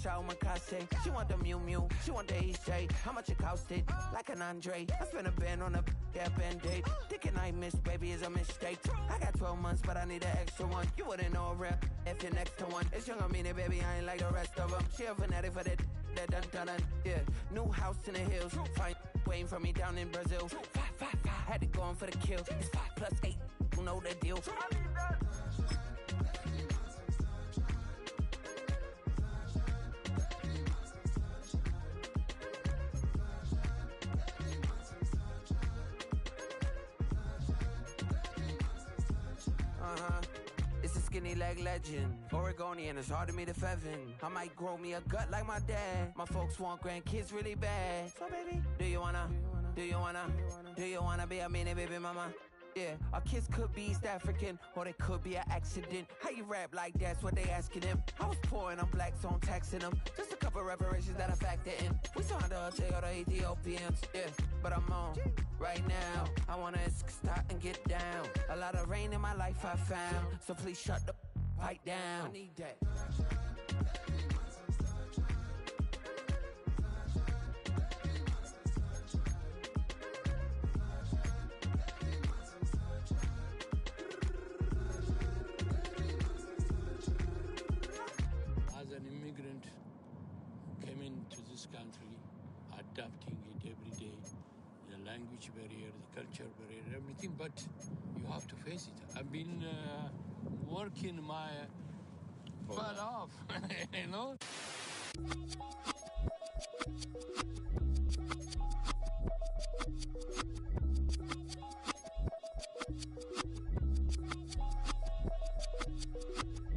She want the Mew Mew, she want the EJ. How much it costed? Like an Andre. I spent a band on a that band-aid. Thinking I missed, baby, is a mistake. I got 12 months, but I need an extra one. You wouldn't know a rep if you're next to one. It's young, I mean it, baby, I ain't like the rest of them. She a fanatic for that dun. Yeah, new house in the hills. Fine, waiting for me down in Brazil. 5, had to go on for the kill. It's 5 plus 8, you know the deal. It's a skinny leg legend, Oregonian, it's hard to meet a Fevin. I might grow me a gut like my dad. My folks want grandkids really bad. So baby, do you wanna be a mini baby mama? Yeah, our kids could be East African, or they could be an accident. How you rap like that's what they asking him. I was poor and I'm black, so I'm taxing them. Just a couple reparations that I factor in. We saw the other Ethiopians, yeah, but I'm on right now. I wanna stop and get down. A lot of rain in my life I found, so please shut the fight down. I need that. Adapting it every day, the language barrier, the culture barrier, everything, but you have to face it. I've been working my butt off, you know?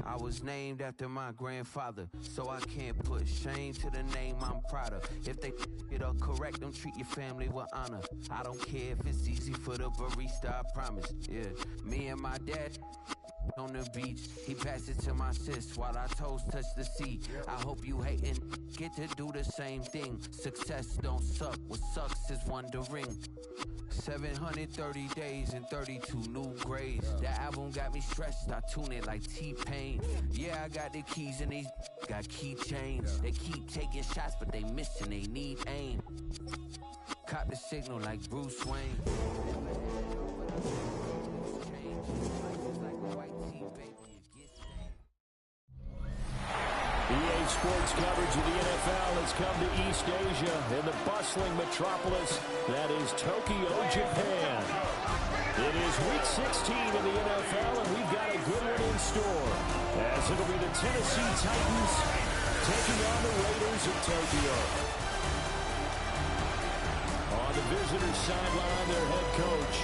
I was named after my grandfather, so I can't put shame to the name I'm proud of. If they it up correct, don't treat your family with honor. I don't care if it's easy for the barista, I promise. Yeah, me and my dad on the beach, he passed it to my sis while our toes touch the sea. I hope you hatin' get to do the same thing. Success don't suck, what sucks is wondering. 730 days and 32 new grades. That album got me stressed, I tune it like T-Pain. Yeah, I got the keys and these got keychains. They keep taking shots, but they missing, they need aim. Cop the signal like Bruce Wayne. EA Sports coverage of the NFL has come to East Asia in the bustling metropolis that is Tokyo, Japan. It is Week 16 in the NFL, and we've got a good one in store, as it'll be the Tennessee Titans taking on the Raiders of Tokyo. On the visitors' sideline, their head coach.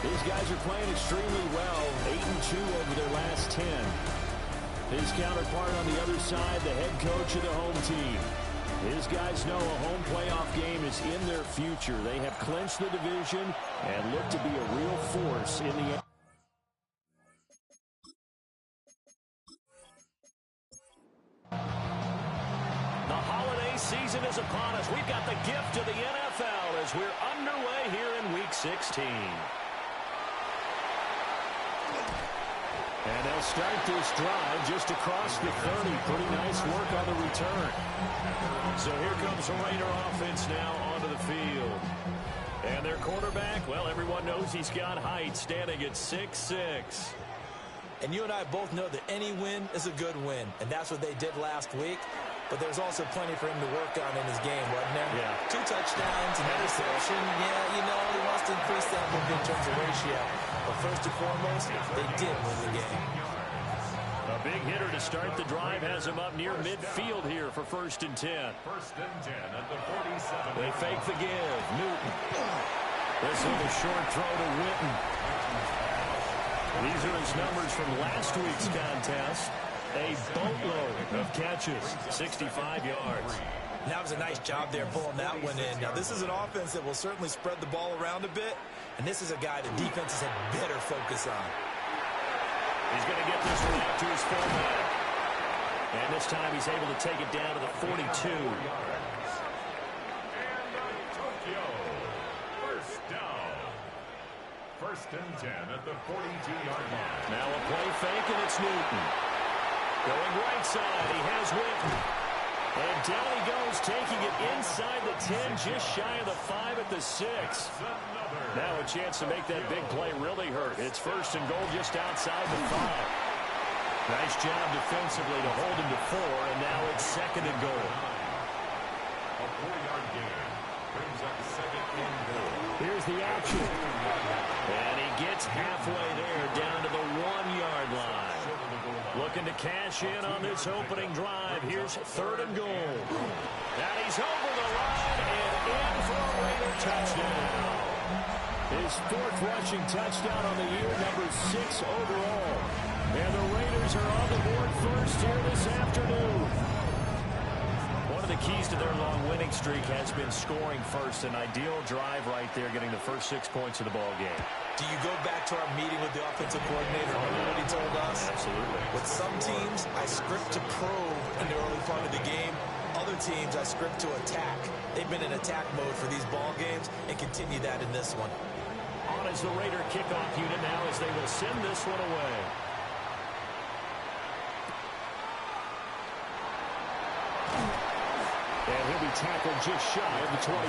These guys are playing extremely well, 8-2 over their last 10. His counterpart on the other side, the head coach of the home team. His guys know a home playoff game is in their future. They have clinched the division and look to be a real force in the... The holiday season is upon us. We've got the gift of the NFL as we're underway here in Week 16. And they'll start this drive just across the 30. Pretty nice work on the return. So here comes the Raider offense now onto the field. And their quarterback, well, everyone knows he's got height, standing at 6'6". And you and I both know that any win is a good win. And that's what they did last week. But there's also plenty for him to work on in his game, wasn't there? Yeah. 2 touchdowns, an interception. Yeah, you know, he wants to increase that a little bit in terms of ratio. But first and foremost, they did win the game. A big hitter to start the drive has him up near midfield here for 1st and 10. 1st and 10 at the 47. They fake the give. Newton. This is a short throw to Witten. These are his numbers from last week's contest. A boatload of catches, 65 yards. That was a nice job there pulling that one in. Now, this is an offense that will certainly spread the ball around a bit, and this is a guy that defenses had better focus on. He's going to get this one out to his fullback. And this time he's able to take it down to the 42. Tokyo, 1st down. 1st and 10 at the 42-yard line. Now a play fake, and it's Newton. Going right side, he has Witten. down he goes, taking it inside the 10, just shy of the 5 at the 6. Now a chance to make that big play really hurt. It's first and goal just outside the 5. Nice job defensively to hold him to 4, and now it's second and goal. A 4-yard gain brings up second and goal. Here's the action. And he gets halfway there, down to the 1-yard line. Looking to cash in on this opening drive. Here's third and goal. And he's over the line and in for a Raider touchdown. His 4th rushing touchdown on the year, number 6 overall. And the Raiders are on the board first here this afternoon. One of the keys to their long winning streak has been scoring first. An ideal drive right there, getting the first 6 points of the ball game. Do you go back to our meeting with the offensive coordinator? Remember what he told us? Absolutely. With some teams, I script to probe in the early part of the game. Other teams, I script to attack. They've been in attack mode for these ball games and continue that in this one. On is the Raider kickoff unit now as they will send this one away. And he'll be tackled just shy of the 25.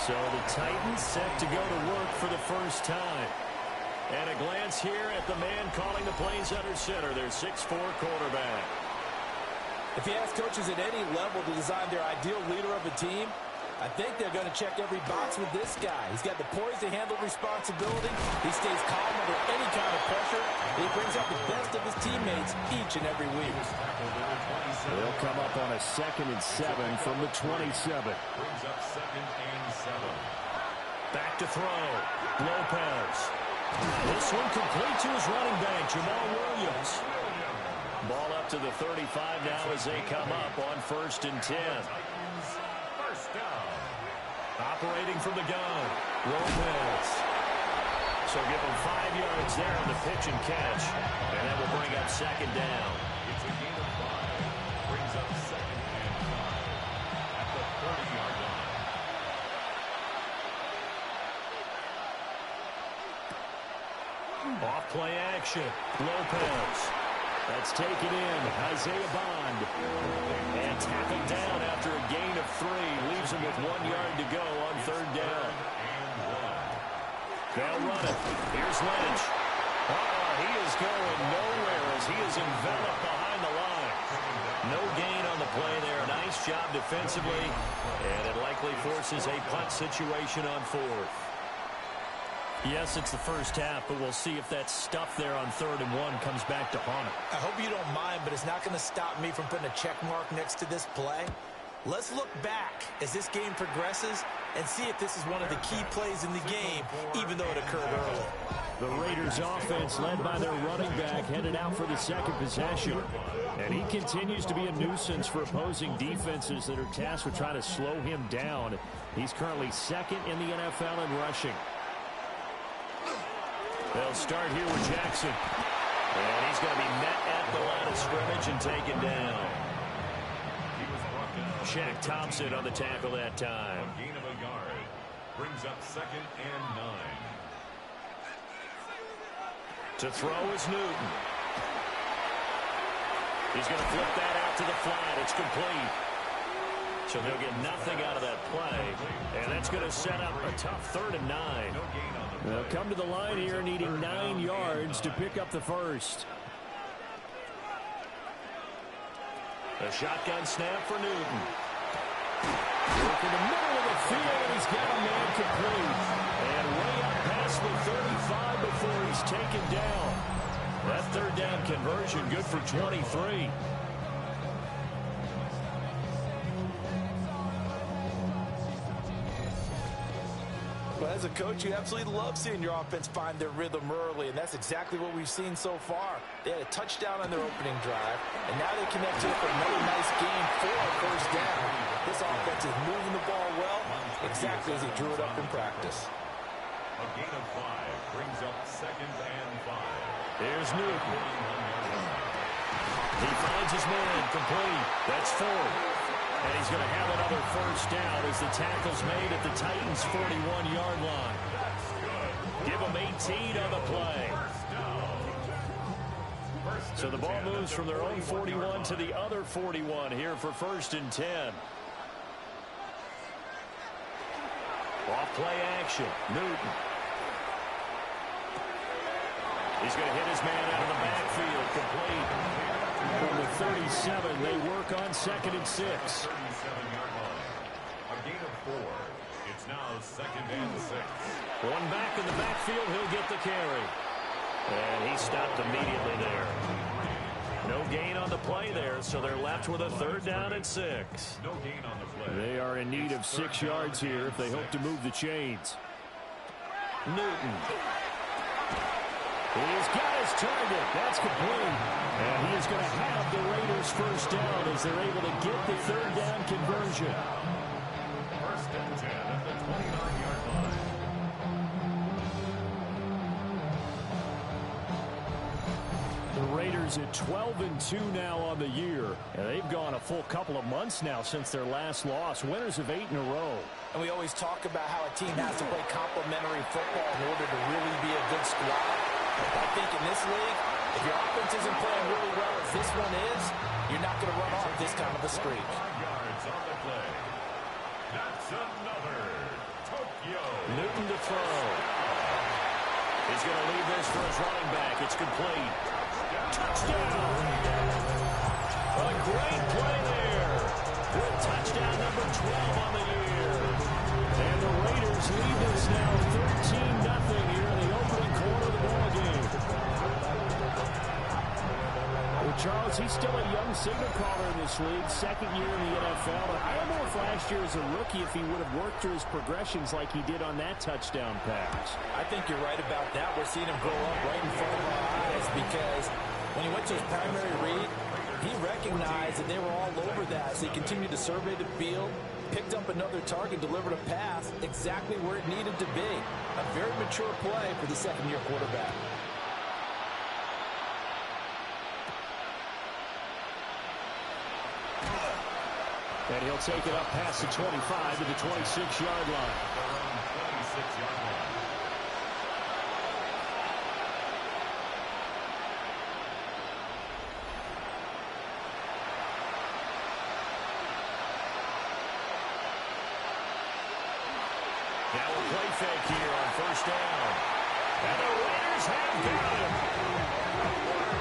So the Titans set to go to work for the first time. And a glance here at the man calling the plays under center, their 6'4" quarterback. If you ask coaches at any level to design their ideal leader of a team, I think they're going to check every box with this guy. He's got the poise to handle responsibility. He stays calm under any kind of pressure. He brings out the best of his teammates each and every week. They'll come up on a 2nd and 7 from the 27. Brings up second and 7. Back to throw. Lopez. This one complete to his running back, Jamal Williams. Ball up to the 35 now as they come up on 1st and 10. First down. Operating from the gun, Lopez. So give him 5 yards there on the pitch and catch. And that will bring up second down. It's a gain of 5. Brings up second and 5 at the 30-yard line. Off play action, Lopez. That's taken in, Isaiah Bond. And tackled down after a gain of 3. Leaves him with 1 yard to go on 3rd down. They'll run it. Here's Lynch. He is going nowhere as he is enveloped behind the line. No gain on the play there. Nice job defensively. And it likely forces a punt situation on 4th. Yes, it's the first half, but we'll see if that stuff there on 3rd and 1 comes back to haunt him. I hope you don't mind, but it's not going to stop me from putting a check mark next to this play. Let's look back as this game progresses and see if this is one of the key plays in the game, even though it occurred early. The Raiders offense, led by their running back, headed out for the 2nd possession. And he continues to be a nuisance for opposing defenses that are tasked with trying to slow him down. He's currently 2nd in the NFL in rushing. They'll start here with Jackson. And he's going to be met at the line of scrimmage and taken down. Shaq Thompson on the tackle that time. A gain of a yard. Brings up second and 9. To throw is Newton. He's going to flip that out to the flat. It's complete. So they'll get nothing out of that play. And that's going to set up a tough 3rd and 9. They'll come to the line here needing 9 yards to pick up the first. A shotgun snap for Newton. Work in the middle of the field, and he's got a man complete. And way up past the 35 before he's taken down. That 3rd down conversion good for 23. But as a coach, you absolutely love seeing your offense find their rhythm early, and that's exactly what we've seen so far. They had a touchdown on their opening drive, and now they connect to it for another nice game for a first down. This offense is moving the ball well, exactly as he drew it up in practice. A gain of 5 brings up second and 5. Here's Newton. He finds his man complete. That's 4. And he's going to have another first down as the tackle's made at the Titans' 41-yard line. Give him 18 on the play. First So the ball moves from their own 41 to the other 41 here for 1st and 10. Off play action. Newton. He's going to hit his man out of the backfield. Complete. From the 37, they work on 2nd and 6. 37-yard line. A gain of 4. It's now 2nd and 6. One back in the backfield. He'll get the carry. And he stopped immediately there. No gain on the play there, so they're left with a 3rd down and 6. No gain on the play. They are in need of 6 yards here if they hope to move the chains. Newton. He's got his target. That's complete. And he is going to have the Raiders 1st down as they're able to get the 3rd down conversion. 1st and 10 at the 29-yard line. The Raiders at 12-2 now on the year. And they've gone a full couple of months now since their last loss. Winners of 8 in a row. And we always talk about how a team has to play complementary football in order to really be a good squad. I think in this league, if your offense isn't playing really well as this one is, you're not going to run off this kind of a streak. 5 yards on the play. That's another Tokyo. Newton to throw. He's going to leave this for his running back. It's complete. Touchdown. A great play there. With touchdown number 12 on the year. And the Raiders lead this now 13-0 here in the opening quarter of the ball game. Well, Charles, he's still a young signal caller in this league, 2nd year in the NFL. And I don't know if last year as a rookie if he would have worked through his progressions like he did on that touchdown pass. I think you're right about that. We're seeing him grow up right in front of our eyes because when he went to his primary read, he recognized that they were all over that. So he continued to survey the field, picked up another target, delivered a pass exactly where it needed to be. A very mature play for the 2nd-year quarterback. And he'll take it up past the 25 to the 26-yard line. 26-yard line. Now a play fake here on 1st down. And the Raiders have got him.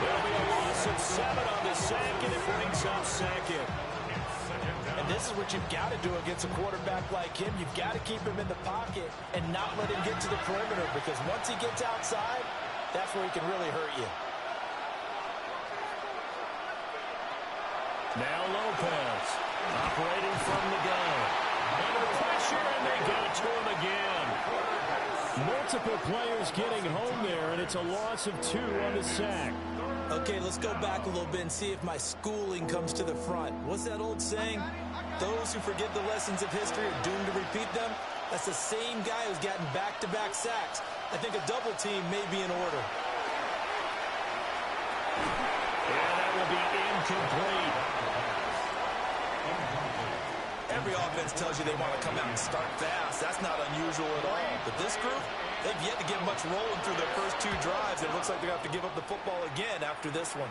There'll be a loss of 7 on the sack, and it brings up 2nd. And this is what you've got to do against a quarterback like him. You've got to keep him in the pocket and not let him get to the perimeter because once he gets outside, that's where he can really hurt you. Now Lopez operating from the gun. Under pressure, and they got to him again. Multiple players getting home there, and it's a loss of 2 on the sack. Okay, let's go back a little bit and see if my schooling comes to the front. What's that old saying? Those who forget the lessons of history are doomed to repeat them. That's the same guy who's gotten back-to-back sacks. I think a double team may be in order. And that will be incomplete. Every offense tells you they want to come out and start fast. That's not unusual at all. But this group, they've yet to get much rolling through their first 2 drives. And it looks like they're going to have to give up the football again after this one.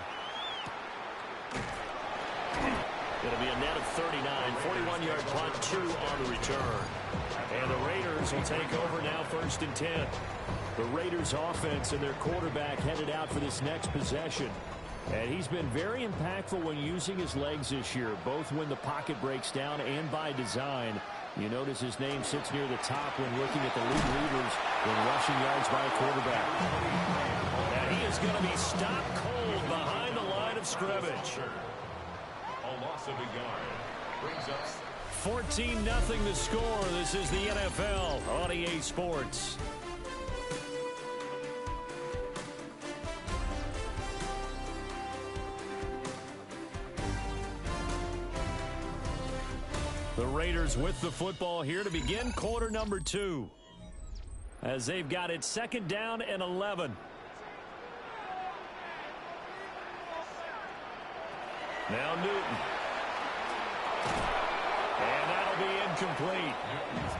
It'll be a net of 39, 41-yard punt, 2 on the return. And the Raiders will take over now 1st and 10. The Raiders offense and their quarterback headed out for this next possession. And he's been very impactful when using his legs this year, both when the pocket breaks down and by design. You notice his name sits near the top when looking at the league leaders in rushing yards by a quarterback. And he is going to be stopped cold behind the line of scrimmage. A loss of a yard. Brings us 14-0 the score. This is the NFL on EA Sports. The Raiders with the football here to begin quarter number 2. As they've got it 2nd down and 11. Now Newton. And that'll be incomplete.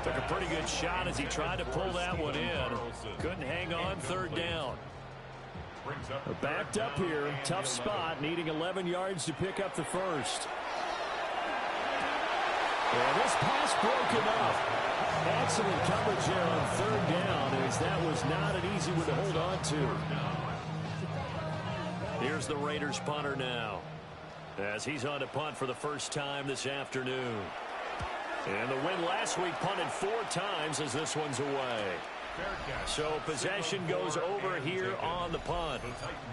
Took a pretty good shot as he tried to pull that one in. Couldn't hang on 3rd down. Backed up here. Tough spot. Needing 11 yards to pick up the first. And this pass broken up. Excellent coverage there on third down, as that was not an easy one to hold on to. Here's the Raiders punter now, as he's on to punt for the first time this afternoon. And the win last week, punted 4 times, as this one's away. So possession goes over here on the punt.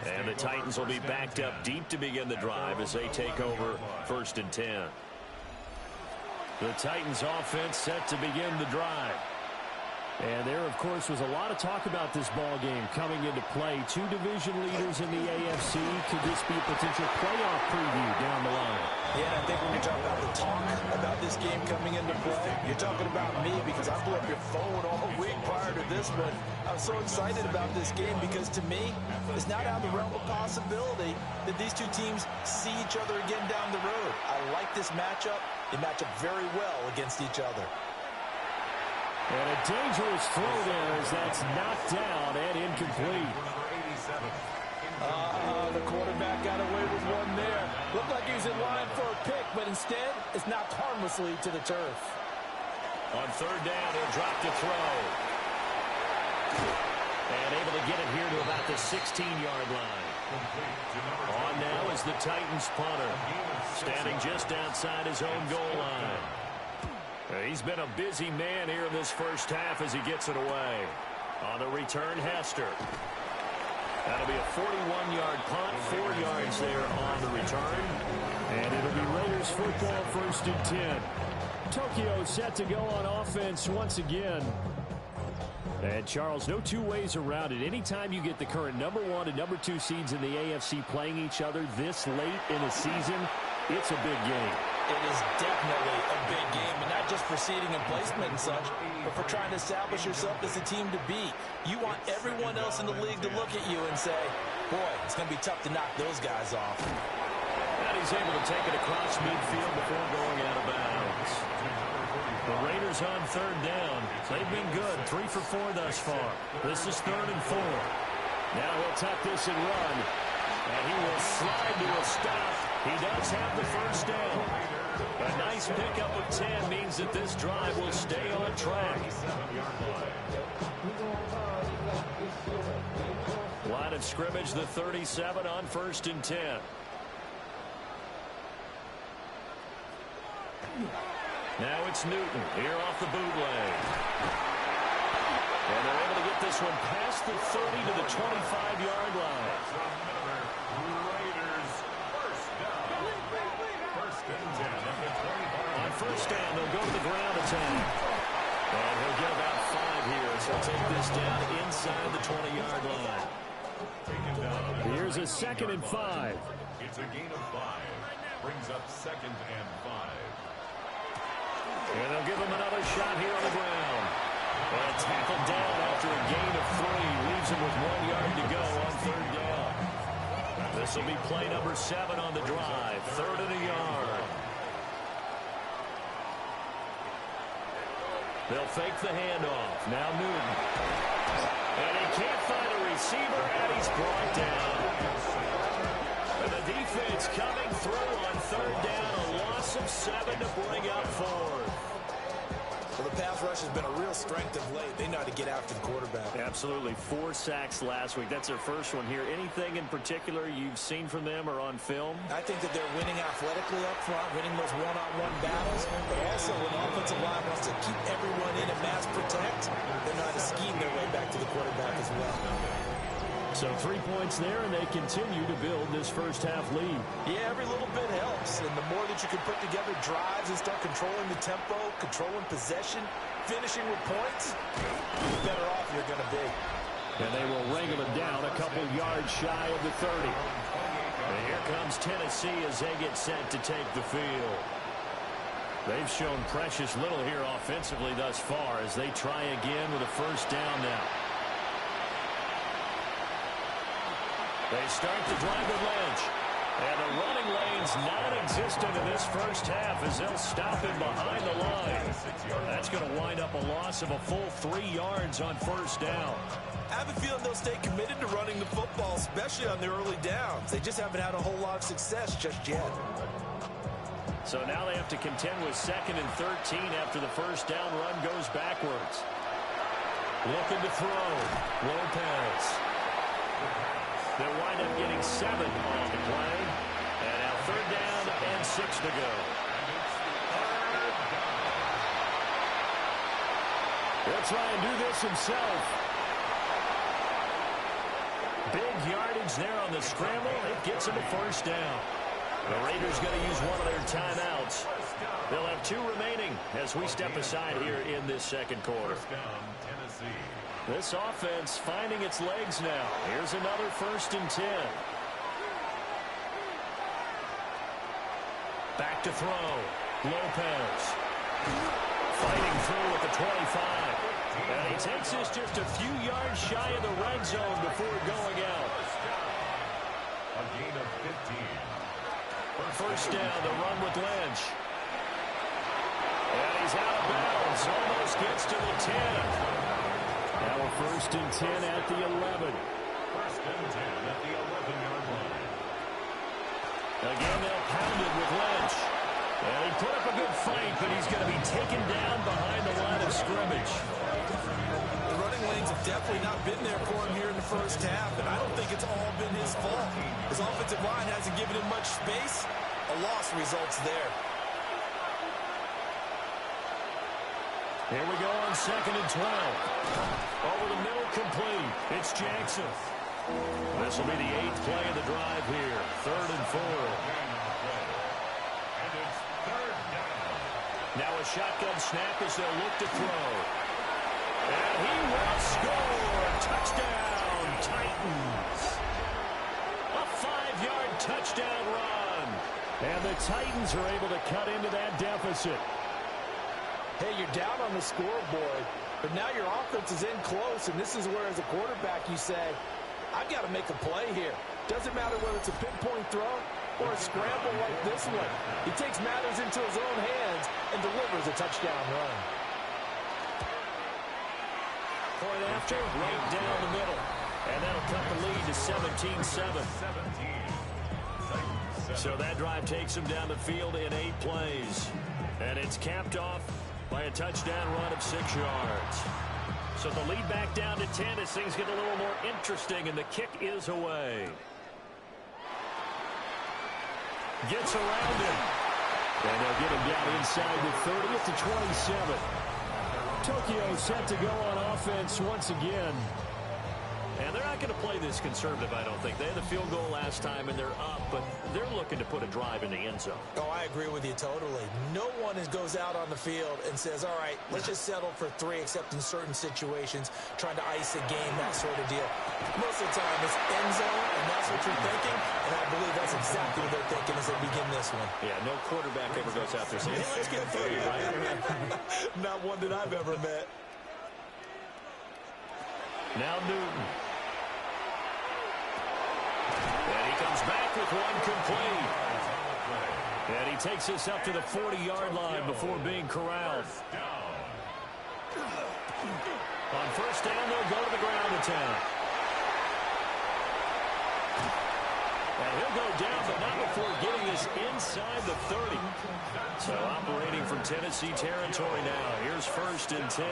And the Titans will be backed up deep to begin the drive as they take over 1st and 10. The Titans offense set to begin the drive. And there, of course, was a lot of talk about this ball game coming into play. 2 division leaders in the AFC. Could this be a potential playoff preview down the line? Yeah, I think when you talk about the talk about this game coming into play, you're talking about me, because I blew up your phone all week prior to this one. I'm so excited about this game because, to me, it's not out of the realm of possibility that these 2 teams see each other again down the road. I like this matchup. They match up very well against each other. And a dangerous throw there, as that's knocked down and incomplete. The quarterback got away with one there. Looked like he was in line for a pick, but instead, it's knocked harmlessly to the turf. On third down, he'll drop to throw. And able to get it here to about the 16-yard line. On now is the Titans punter, standing just outside his own goal line. He's been a busy man here in this first half as he gets it away. On the return, Hester. That'll be a 41-yard punt, 4 yards there on the return. And it'll be Raiders football, 1st and 10. Tokyo set to go on offense once again. And, Charles, no 2 ways around it. Anytime you get the current number 1 and number 2 seeds in the AFC playing each other this late in the season, it's a big game. It is definitely a big game, and not just for seeding and placement and such, but for trying to establish yourself as a team to beat. You want everyone else in the league to look at you and say, boy, it's going to be tough to knock those guys off. And he's able to take it across midfield before going out of bounds. The Raiders on third down. They've been good, 3 for 4 thus far. This is 3rd and 4. Now he'll tuck this and run. And he will slide to a stop. He does have the first down. A nice pickup of 10 means that this drive will stay on track. Line of scrimmage, the 37 on 1st and 10. Now it's Newton here off the bootleg. And they're able to get this one past the 30 to the 25-yard line. On first down, they'll go to the ground attack. And he'll get about 5 here, so he'll take this down inside the 20-yard line. Here's a 2nd and 5. It's a gain of 5. Brings up 2nd and 5. And they'll give him another shot here on the ground. And tackled down after a gain of 3. Leaves him with 1 yard to go on third down. This will be play number 7 on the drive. 3rd and a yard. They'll fake the handoff. Now Newton. And he can't find a receiver, and he's brought down. And the defense coming through on third down. A loss of 7 to bring up 4th. Well, the pass rush has been a real strength of late. They know how to get after the quarterback. Absolutely. 4 sacks last week. That's their first one here. Anything in particular you've seen from them or on film? I think that they're winning athletically up front, winning those one-on-one battles, but also when the offensive line wants to keep everyone in and mass protect, they know how to scheme their way back to the quarterback as well. So 3 points there, and they continue to build this first half lead. Yeah, every little bit helps, and the more that you can put together drives and start controlling the tempo, controlling possession, finishing with points, the better off you're going to be. And they will wrangle it down a couple yards shy of the 30. And here comes Tennessee as they get set to take the field. They've shown precious little here offensively thus far as they try again with a first down now. They start the drive with Lynch. And the running lane's non-existent in this first half as they'll stop him behind the line. That's going to wind up a loss of a full 3 yards on first down. I have a feeling they'll stay committed to running the football, especially on the early downs. They just haven't had a whole lot of success just yet. So now they have to contend with 2nd and 13 after the first down run goes backwards. Looking to throw. Lopez. They'll wind up getting 7 on the play. And now 3rd down and 6 to go. He'll try and do this himself. Big yardage there on the scramble. It gets him a first down. The Raiders going to use one of their timeouts. They'll have 2 remaining as we step aside here in this second quarter. This offense finding its legs now. Here's another 1st and 10. Back to throw. Lopez. Fighting through at the 25. And he takes this just a few yards shy of the red zone before going out. A gain of 15. First down, the run with Lynch. And he's out of bounds. Almost gets to the 10. Now a 1st and 10 at the 11. 1st and 10 at the 11-yard line. Again, they'll pound it with Lynch. And he put up a good fight, but he's going to be taken down behind the line of scrimmage. The running lanes have definitely not been there for him here in the first half, and I don't think it's all been his fault. His offensive line hasn't given him much space. A loss results there. Here we go on 2nd and 12. Over the middle, complete. It's Jackson. This will be the 8th play of the drive here. 3rd and 4. And it's 3rd down. Now a shotgun snap as they'll look to throw. And he will score. Touchdown, Titans. A 5-yard touchdown run. And the Titans are able to cut into that deficit. Hey, you're down on the scoreboard, but now your offense is in close, and this is where, as a quarterback, you say, I've got to make a play here. Doesn't matter whether it's a pinpoint throw or a scramble like this one. He takes matters into his own hands and delivers a touchdown run. Point after, right down the middle. And that'll cut the lead to 17-7. So that drive takes him down the field in 8 plays. And it's capped off by a touchdown run of 6 yards. So the lead back down to 10 as things get a little more interesting, and the kick is away. Gets around him. And they'll get him down inside the 30 at the 27. Tokyo set to go on offense once again. And they're not going to play this conservative, I don't think. They had the field goal last time, and they're up, but they're looking to put a drive in the end zone. Oh, I agree with you totally. No one goes out on the field and says, all right, let's just settle for 3, except in certain situations, trying to ice a game, that sort of deal. Most of the time, it's end zone, and that's what you're thinking, and I believe that's exactly what they're thinking as they begin this one. Yeah, no quarterback ever goes out there saying, hey, let's get 3, right? Not one that I've ever met. Now Newton. And he comes back with one complete. And he takes us up to the 40-yard line before being corralled. On first down, they'll go to the ground attack. And he'll go down, but not before getting us inside the 30. So operating from Tennessee territory now. Here's 1st and 10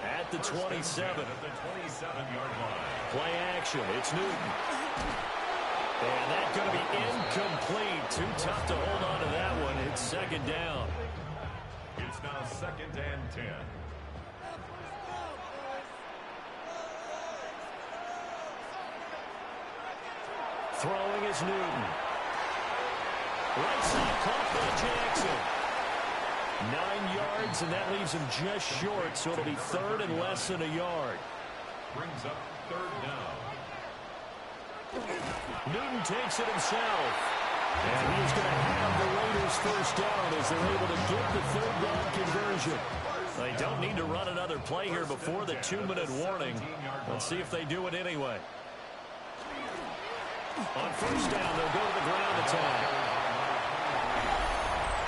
at the 27. Play action. It's Newton. And that's going to be incomplete. Too tough to hold on to that one. It's 2nd down. It's now 2nd and 10. Throwing is Newton. Right side caught by Jackson. 9 yards, and that leaves him just short, so it'll be 3rd and less than a yard. Brings up 3rd down. Newton takes it himself. And he's going to have the Raiders first down as they're able to get the 3rd down conversion. They don't need to run another play here before the 2-minute warning. Let's see if they do it anyway. On first down, they'll go to the ground attack.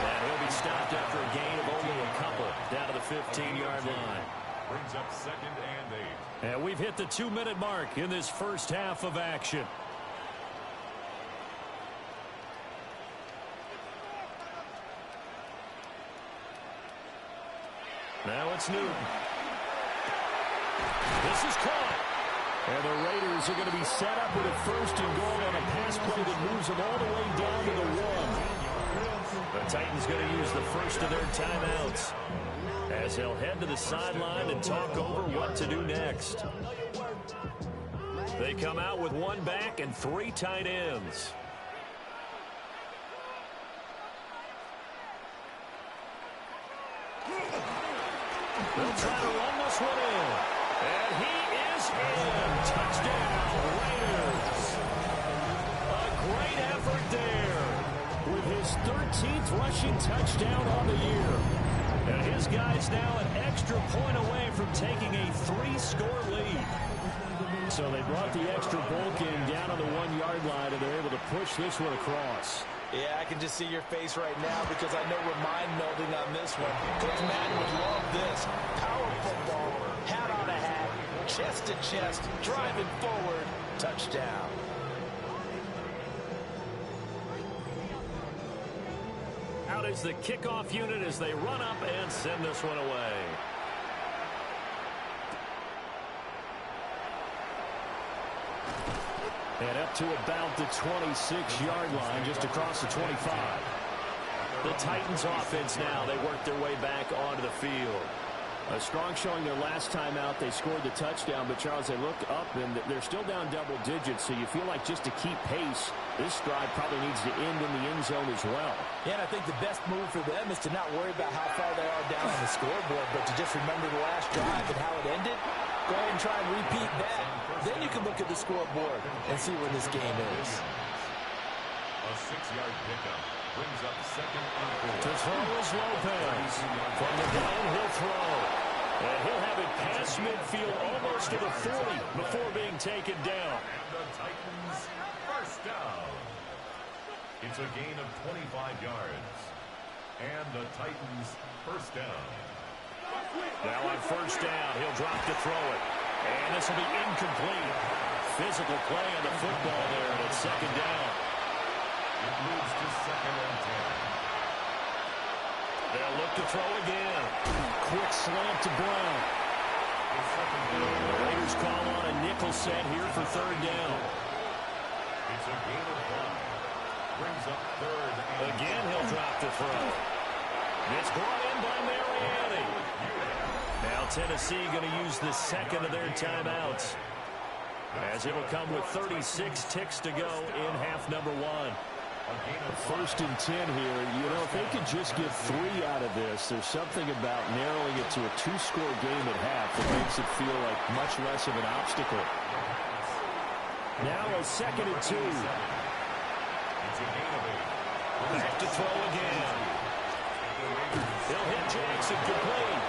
And he'll be stopped after a gain of only a couple down to the 15-yard line. Brings up 2nd and 8. And we've hit the 2-minute mark in this first half of action. Now it's Newton. This is caught. And the Raiders are going to be set up with a 1st and goal on a pass play that moves them all the way down to the 1. The Titans going to use the first of their timeouts as they'll head to the sideline and talk over what to do next. They come out with 1 back and 3 tight ends. They'll try to run this one in. And he is in. Touchdown, Raiders. A great effort there with his 13th rushing touchdown on the year. And his guys now an extra point away from taking a 3-score lead. So they brought the extra bulk in down on the 1-yard line, and they're able to push this one across. Yeah, I can just see your face right now because I know we're mind-melding on this one. Coach Madden would love this. Power football, hat on a hat, chest to chest, driving forward, touchdown. Out is the kickoff unit as they run up and send this one away. And up to about the 26-yard line, just across the 25. The Titans offense now, they work their way back onto the field. A strong showing their last time out. They scored the touchdown, but Charles, they look up and they're still down double digits, so you feel like just to keep pace, this drive probably needs to end in the end zone as well. Yeah, and I think the best move for them is to not worry about how far they are down on the scoreboard, but to just remember the last drive and how it ended. Go ahead and try and repeat that. Then you can look at the scoreboard and see where this game is. A 6-yard pickup brings up 2nd and 4. To throw is Lopez. From the gun, he'll throw. And he'll have it past midfield almost to the 40 before being taken down. And the Titans first down. It's a gain of 25 yards. And the Titans first down. Now on first down, he'll drop to throw it. And this will be incomplete. Physical play on the football there, and it's 2nd down. It moves to 2nd and 10. They'll look to throw again. Quick slant to Brown. The Raiders call on a nickel set here for 3rd down. It's a gain of 1. Brings up 3rd and Again, he'll drop to throw. It's brought in by Mariani. Now Tennessee going to use the 2nd of their timeouts, as it'll come with 36 ticks to go in half number 1. 1st and 10 here. You know, if they could just get 3 out of this, there's something about narrowing it to a 2-score game at half that makes it feel like much less of an obstacle. Now a 2nd and 2. Back to throw again. He'll hit Jackson complete.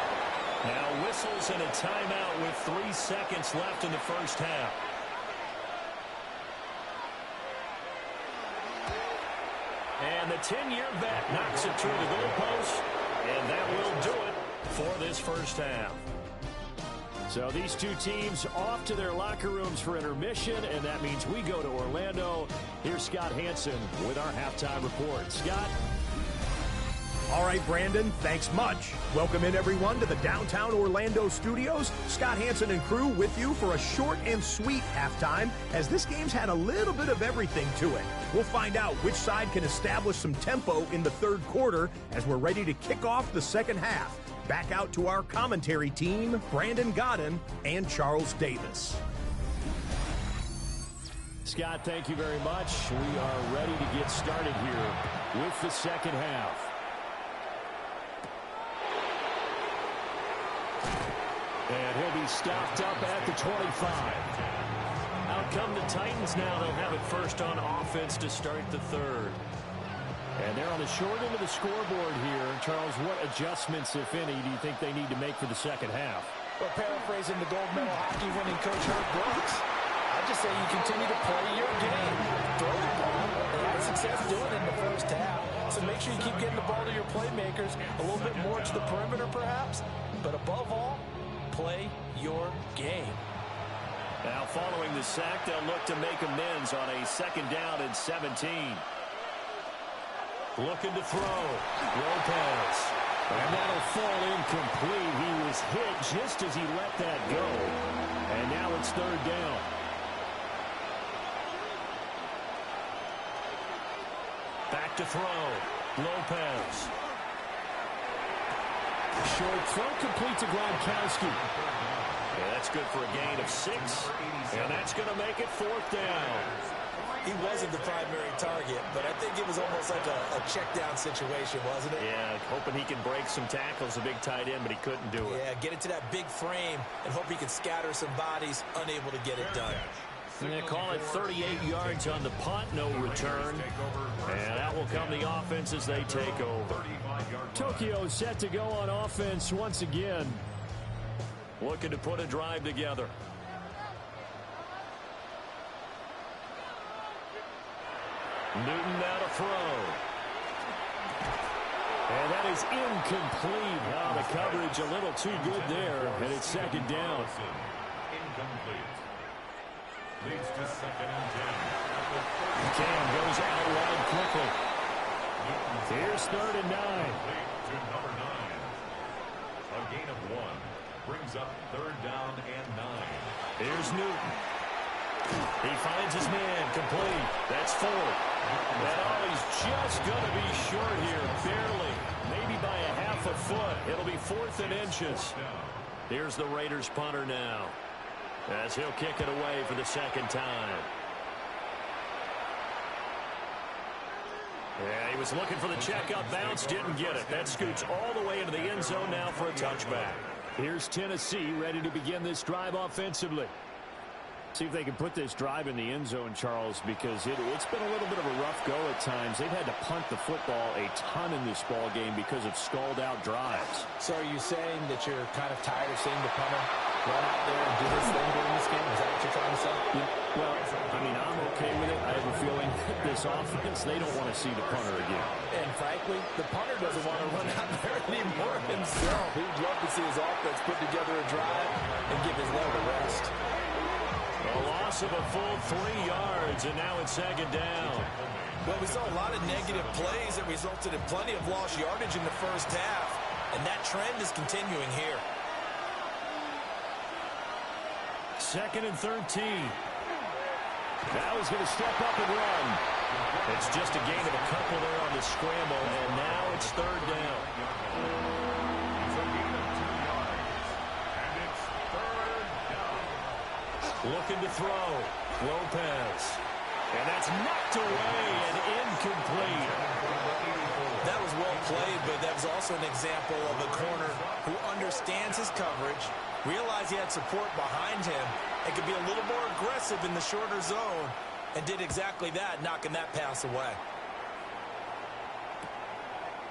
Now whistles and a timeout with 3 seconds left in the first half. And the 10-year vet knocks it through the goalpost, and that will do it for this first half. So these two teams off to their locker rooms for intermission, and that means we go to Orlando. Here's Scott Hansen with our halftime report. Scott? All right, Brandon, thanks much. Welcome in, everyone, to the downtown Orlando studios. Scott Hansen and crew with you for a short and sweet halftime, as this game's had a little bit of everything to it. We'll find out which side can establish some tempo in the 3rd quarter as we're ready to kick off the 2nd half. Back out to our commentary team, Brandon Godden and Charles Davis. Scott, thank you very much. We are ready to get started here with the 2nd half. And he'll be stopped up at the 25. Out come the Titans now. They'll have it first on offense to start the 3rd. And they're on the short end of the scoreboard here. Charles, what adjustments, if any, do you think they need to make for the 2nd half? Well, paraphrasing the gold medal hockey winning coach Herb Brooks, I I just say you continue to play your game. Throw the ball. They had success doing it in the first half. So make sure you keep getting the ball to your playmakers, a little bit more to the perimeter perhaps. But above all, play your game. Now following the sack, they'll look to make amends on a 2nd down and 17. Looking to throw. Lopez. And that'll fall incomplete. He was hit just as he let that go. And now it's 3rd down. Back to throw. Lopez. Short throw complete to Gronkowski. Yeah, that's good for a gain of 6. And that's going to make it 4th down. He wasn't the primary target, but I think it was almost like a check-down situation, wasn't it? Yeah, hoping he can break some tackles, a big tight end, but he couldn't do it. Yeah, get into that big frame and hope he can scatter some bodies, unable to get it done. And they call it 38 yards on the punt, no return. And that will come the offense as they take over. Tokyo set to go on offense once again. Looking to put a drive together. Newton now to throw. And that is incomplete. Now the coverage a little too good there. And it's 2nd down. Incomplete. Leads to 2nd and 10. Cam goes out wide quickly. Here's 3rd and 9. To number 9. A gain of 1. Brings up 3rd down and 9. Here's Newton. He finds his man complete. That's 4. And he's just going to be short here, barely. Maybe by a half a foot. It'll be 4th and inches. Here's the Raiders punter now, as he'll kick it away for the 2nd time. Yeah, he was looking for the checkup bounce, didn't get it. That scoots all the way into the end zone now for a touchback. Here's Tennessee ready to begin this drive offensively. See if they can put this drive in the end zone, Charles, because it's been a little bit of a rough go at times. They've had to punt the football a ton in this ball game because of stalled-out drives. So are you saying that you're kind of tired of seeing the punter run out there and do his thing during this game? Is that what you're trying to say? Yeah, well, I mean, I'm okay with it. I have a feeling that this offense, they don't want to see the punter again. And frankly, the punter doesn't want to run out there anymore himself. He'd love to see his offense put together a drive and give his leg a rest. A loss of a full 3 yards, and now it's 2nd down. Well, we saw a lot of negative plays that resulted in plenty of lost yardage in the first half, and that trend is continuing here. 2nd and 13. Now he's going to step up and run. It's just a gain of a couple there on the scramble, and now it's 3rd down. Looking to throw. Lopez. And that's knocked away and incomplete. That was well played, but that was also an example of a corner who understands his coverage, realized he had support behind him, and could be a little more aggressive in the shorter zone, and did exactly that, knocking that pass away.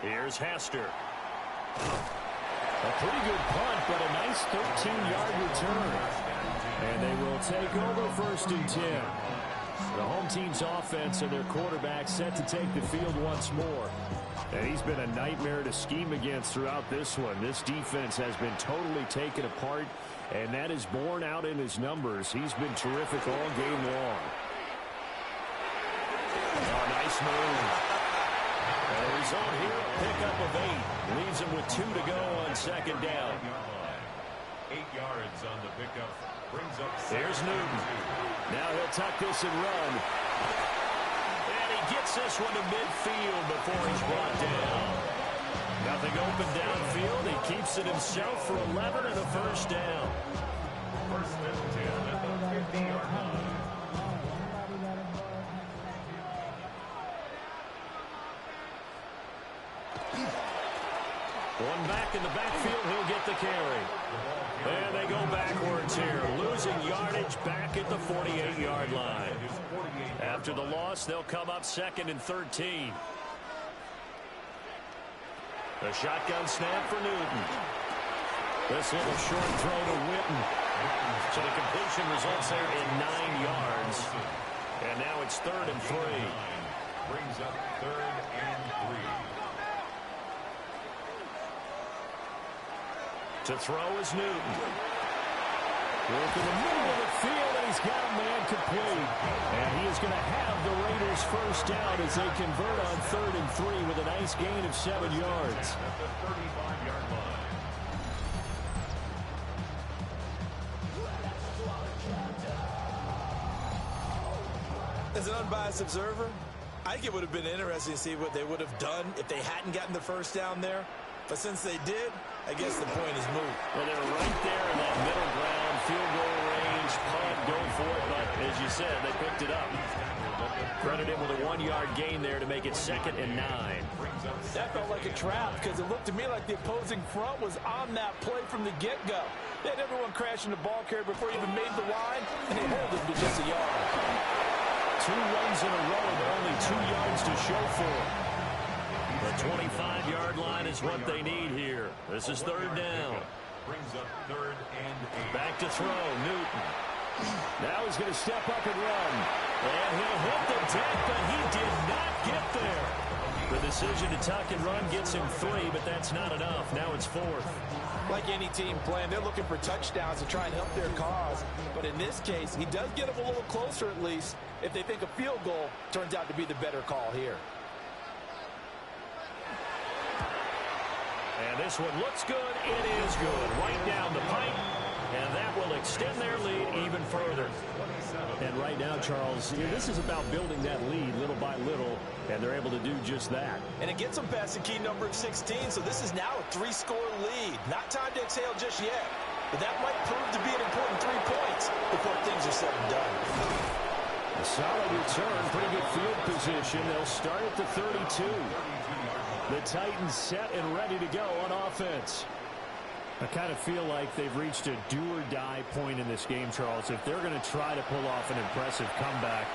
Here's Hester. A pretty good punt, but a nice 13-yard return. And they will take over 1st and 10. The home team's offense and their quarterback set to take the field once more. And he's been a nightmare to scheme against throughout this one. This defense has been totally taken apart, and that is borne out in his numbers. He's been terrific all game long. Oh, nice move. And the result here, a pickup of 8. Leaves him with 2 to go on 2nd down. 8 yards on the pickup. Brings up. There's Newton. Now he'll tuck this and run. And he gets this one to midfield before he's brought down. Nothing open downfield. He keeps it himself for 11 and a 1st down. 1st and 10 at the 50-yard line. One back in the backfield, he'll get the carry. And they go backwards here, losing yardage back at the 48-yard line. After the loss, they'll come up 2nd and 13. A shotgun snap for Newton. This little short throw to Witten. So the completion results there in 9 yards. And now it's 3rd and 3. Brings up 3rd and 3. To throw is Newton. Work in the middle of the field, and he's got a man complete. And he is going to have the Raiders first down as they convert on 3rd and 3 with a nice gain of 7 yards. At the 35-yard line. As an unbiased observer, I think it would have been interesting to see what they would have done if they hadn't gotten the first down there. But since they did, I guess the point is moot. Well, they're right there in that middle ground, field goal range, punt, go for it. But as you said, they picked it up. Credit him with a 1-yard gain there to make it 2nd and 9. That felt like a trap because it looked to me like the opposing front was on that play from the get-go. They had everyone crashing the ball carrier before he even made the line, and they held him to just a yard. 2 runs in a row, but only 2 yards to show for it. The 25-yard line is what they need here. This is 3rd down. Brings up 3rd and 8. Back to throw, Newton. Now he's going to step up and run. And he'll hit the deck, but he did not get there. The decision to tuck and run gets him 3, but that's not enough. Now it's 4th. Like any team playing, they're looking for touchdowns to try and help their cause. But in this case, he does get them a little closer at least if they think a field goal turns out to be the better call here. And this one looks good. It is good. Right down the pipe. And that will extend their lead even further. And right now, Charles, this is about building that lead little by little, and they're able to do just that. And it gets them past the key number of 16, so this is now a 3-score lead. Not time to exhale just yet, but that might prove to be an important 3 points before things are said and done. A solid return, pretty good field position. They'll start at the 32. The Titans set and ready to go on offense. I kind of feel like they've reached a do-or-die point in this game, Charles. If they're going to try to pull off an impressive comeback,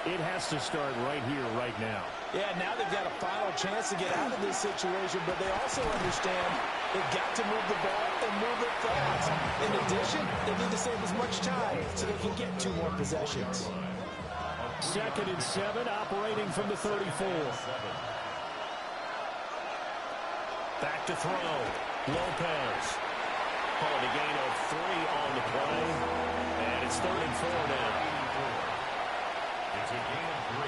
it has to start right here, right now. Yeah, now they've got a final chance to get out of this situation, but they also understand they've got to move the ball and move it fast. In addition, they need to save as much time so they can get 2 more possessions. 2nd and 7, operating from the 34. Back to throw. Lopez. Calling a gain of 3 on the play. And it's 3rd and 4 now. It's a gain of 3.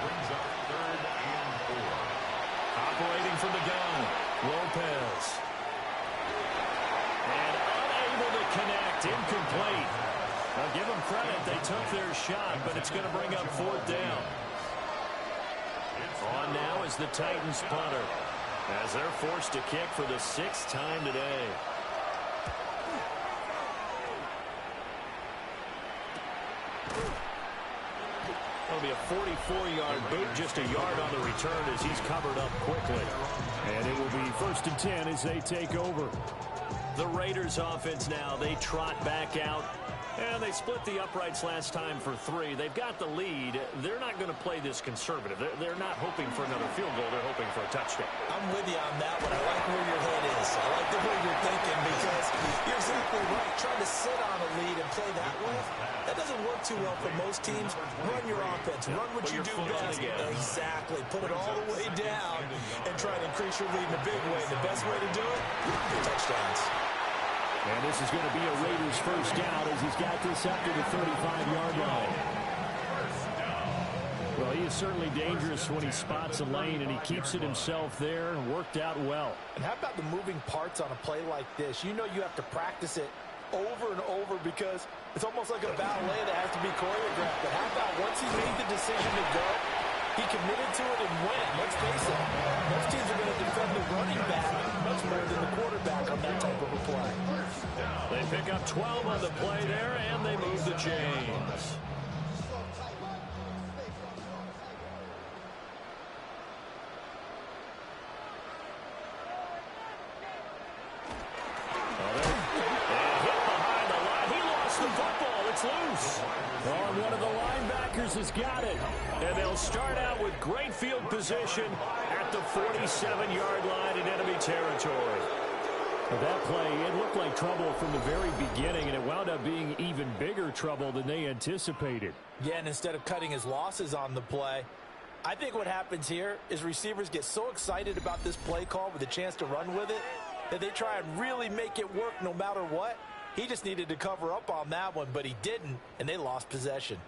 Brings up 3rd and 4. Operating from the gun. Lopez. And unable to connect. Incomplete. Now give them credit. They took their shot, but it's going to bring up 4th down. On now is the Titans punter, as they're forced to kick for the 6th time today. It'll be a 44-yard boot, just a yard on the return as he's covered up quickly. And it will be 1st and 10 as they take over. The Raiders offense now, they trot back out. And they split the uprights last time for 3. They've got the lead. They're not going to play this conservative. They're not hoping for another field goal. They're hoping for a touchdown. I'm with you on that one. I like where your head is. I like the way you're thinking because you're exactly right. Trying to sit on a lead and play that way, that doesn't work too well for most teams. Run your offense. Run what you do best. Exactly. Put it all the way down and try to increase your lead in a big way. The best way to do it, touchdowns. And this is going to be a Raiders first down as he's got this up to the 35-yard line. Well, he is certainly dangerous when he spots a lane, and he keeps it himself there and worked out well. And how about the moving parts on a play like this? You know you have to practice it over and over because it's almost like a ballet that has to be choreographed. But how about once he made the decision to go, he committed to it and went. Let's face it, most teams are going to defend the running back much more than the quarterback on that type of a play. They pick up 12 on the play there, and they move the chains. Loose. Oh, one of the linebackers has got it. And they'll start out with great field position at the 47-yard line in enemy territory. But that play, it looked like trouble from the very beginning, and it wound up being even bigger trouble than they anticipated. Yeah, and instead of cutting his losses on the play, I think what happens here is receivers get so excited about this play call with a chance to run with it that they try and really make it work no matter what. He just needed to cover up on that one, but he didn't, and they lost possession.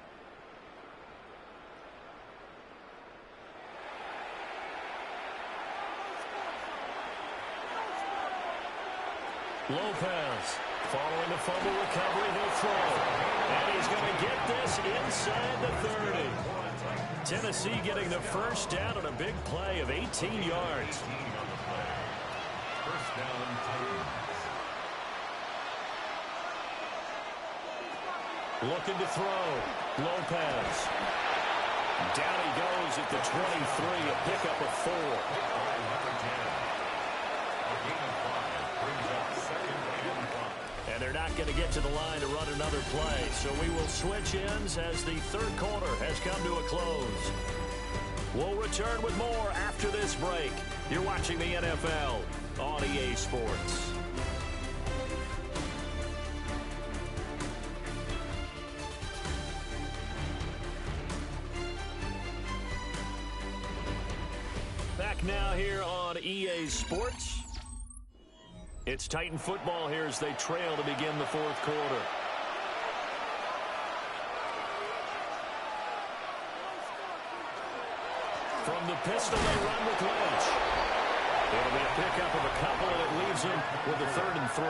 Lopez, following the fumble recovery, he'll throw. And he's going to get this inside the 30. Tennessee getting the first down on a big play of 18 yards. First down, Titans. Looking to throw. Lopez. Down he goes at the 23, a pickup of 4. And they're not going to get to the line to run another play. So we will switch ends as the third quarter has come to a close. We'll return with more after this break. You're watching the NFL on EA Sports. Back now here on EA Sports. It's Titan football here as they trail to begin the fourth quarter. From the pistol, they run with Lynch. It'll be a pickup of a couple, and it leaves him with a 3rd and 3.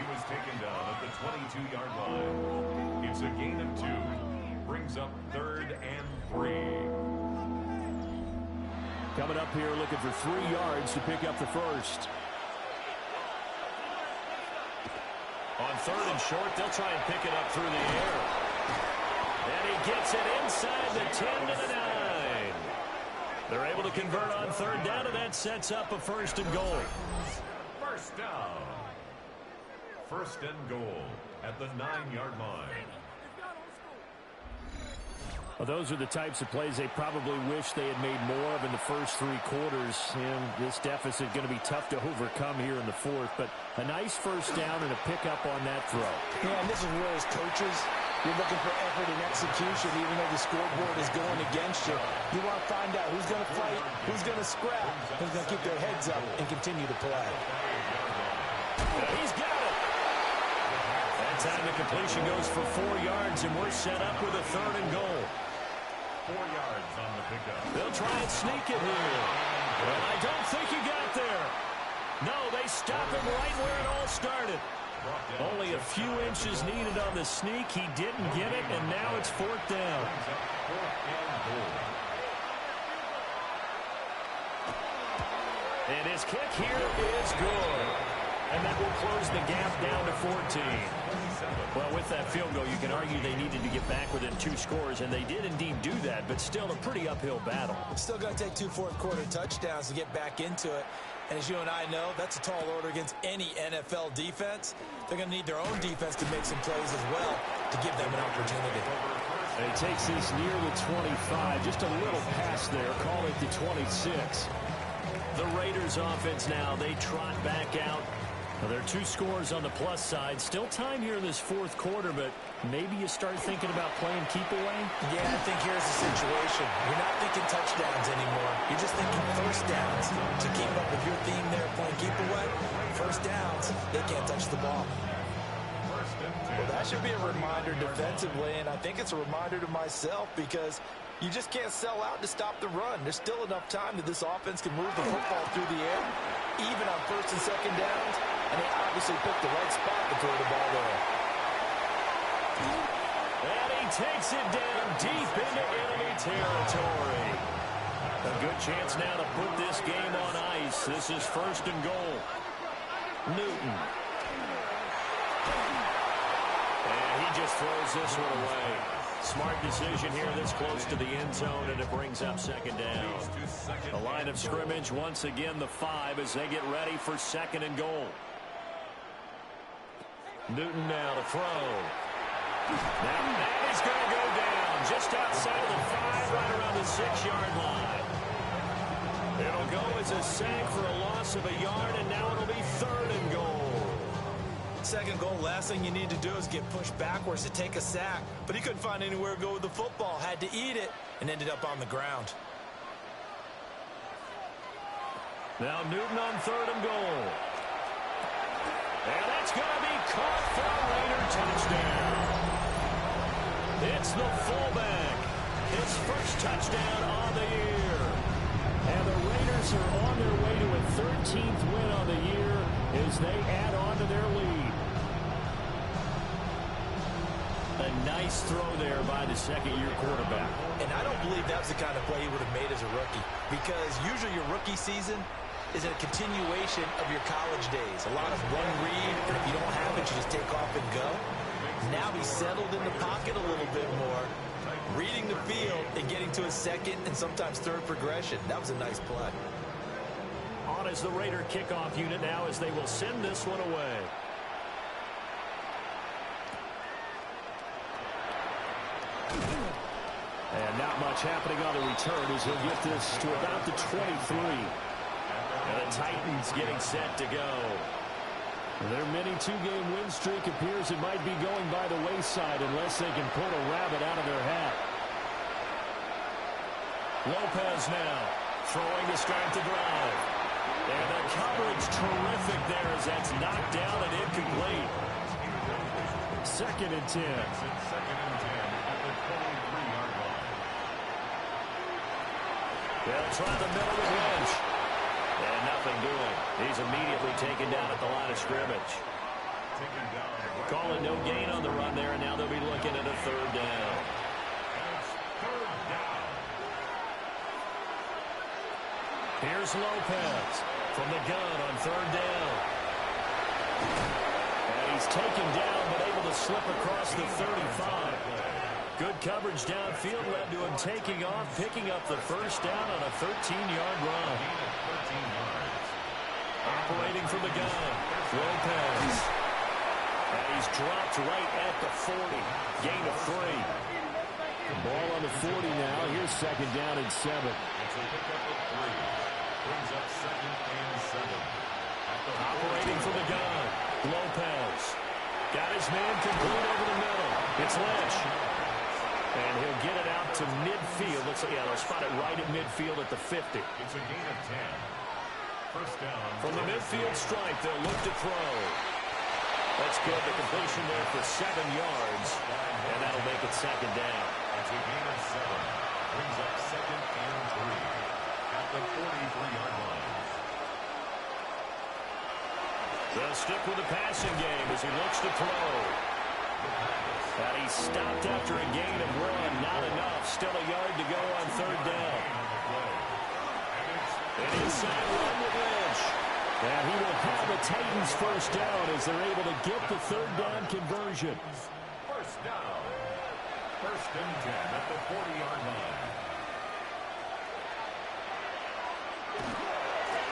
He was taken down at the 22-yard line. It's a gain of 2. Brings up 3rd and 3. Coming up here looking for 3 yards to pick up the first. On 3rd and short, they'll try and pick it up through the air. And he gets it inside the 10 to the 9. They're able to convert on 3rd down, and that sets up a 1st and goal. First down. 1st and goal at the 9-yard line. Well, those are the types of plays they probably wish they had made more of in the first 3 quarters. And this deficit going to be tough to overcome here in the fourth. But a nice first down and a pickup on that throw. Yeah, and this is where as coaches, you're looking for effort and execution, even though the scoreboard is going against you. You want to find out who's going to fight, who's going to scrap, who's going to keep their heads up and continue to play. He's got it. That time the completion goes for 4 yards, and we're set up with a 3rd and goal. 4 yards on the pickup. They'll try and sneak it here. Well, I don't think he got there. No, they stop him right where it all started. Only a few inches needed on the sneak. He didn't get it, and now it's 4th down. And his kick here is good. And that will close the gap down to 14. Well, with that field goal, you can argue they needed to get back within 2 scores, and they did indeed do that, but still a pretty uphill battle. It's still going to take 2 fourth-quarter touchdowns to get back into it. And as you and I know, that's a tall order against any NFL defense. They're going to need their own defense to make some plays as well to give them an opportunity. And he takes this near the 25, just a little past there, call it the 26. The Raiders offense now, they trot back out. Well, there are 2 scores on the plus side. Still time here in this fourth quarter, but maybe you start thinking about playing keep away? Yeah, I think here's the situation. You're not thinking touchdowns anymore. You're just thinking first downs. To keep up with your theme there, playing keep away, first downs, they can't touch the ball. Well, that should be a reminder defensively, and I think it's a reminder to myself because you just can't sell out to stop the run. There's still enough time that this offense can move the football through the air, even on 1st and 2nd downs, and they obviously picked the right spot to throw the ball there. And he takes it down deep into enemy territory. A good chance now to put this game on ice. This is 1st and goal. Newton. And he just throws this one away. Smart decision here this close to the end zone, and it brings up 2nd down. The line of scrimmage, once again, the 5 as they get ready for 2nd and goal. Newton now to throw. Now that is going to go down just outside of the 5, right around the 6-yard line. It'll go as a sack for a loss of a yard, and now it'll be 3rd and goal. Second goal, last thing you need to do is get pushed backwards to take a sack. But he couldn't find anywhere to go with the football, had to eat it, and ended up on the ground. Now Newton on 3rd and goal. And that's going to be caught for a Raider touchdown. It's the fullback. His first touchdown on the year. And the Raiders are on their way to a 13th win on the year as they add on to their lead. A nice throw there by the second-year quarterback. And I don't believe that was the kind of play he would have made as a rookie, because usually your rookie season is a continuation of your college days. A lot of one read, and if you don't have it, you just take off and go. Now he's settled in the pocket a little bit more, reading the field and getting to a second and sometimes third progression. That was a nice play. On as the Raider kickoff unit now as they will send this one away. And not much happening on the return as he'll get this to about the 23. And the Titans getting set to go. Their mini two-game win streak appears it might be going by the wayside unless they can pull a rabbit out of their hat. Lopez now throwing to start the drive. And the coverage terrific there as that's knocked down and incomplete. 2nd and 10. Second and 10 at the 23-yard line. They'll try the middle with Lynch. And nothing doing. He's immediately taken down at the line of scrimmage. Calling no gain on the run there, and now they'll be looking at a 3rd down. Here's Lopez from the gun on 3rd down. And he's taken down, but able to slip across the 35. Good coverage downfield led to him taking off, picking up the 1st down on a 13-yard run. Operating from the gun, Lopez. And he's dropped right at the 40. Gain of 3. The ball on the 40 now. Here's 2nd down and 7. Brings up 2nd and 7. Operating from the gun, Lopez. Got his man complete over the middle. It's Lynch. And he'll get it out to midfield. Let's see, they'll spot it right at midfield at the 50. It's a gain of 10. First down. From the midfield stripe, they'll look to throw. That's good. The completion there for 7 yards. And that'll make it 2nd down. It's a gain of 7. Brings up 2nd and 3 at the 43-yard line. They'll stick with the passing game as he looks to throw. And he stopped after a gain of 1. Not enough. Still a yard to go on 3rd down. An inside run with Lynch. And he will have the Titans 1st down as they're able to get the 3rd down conversion. First down. 1st and 10 at the 40-yard line.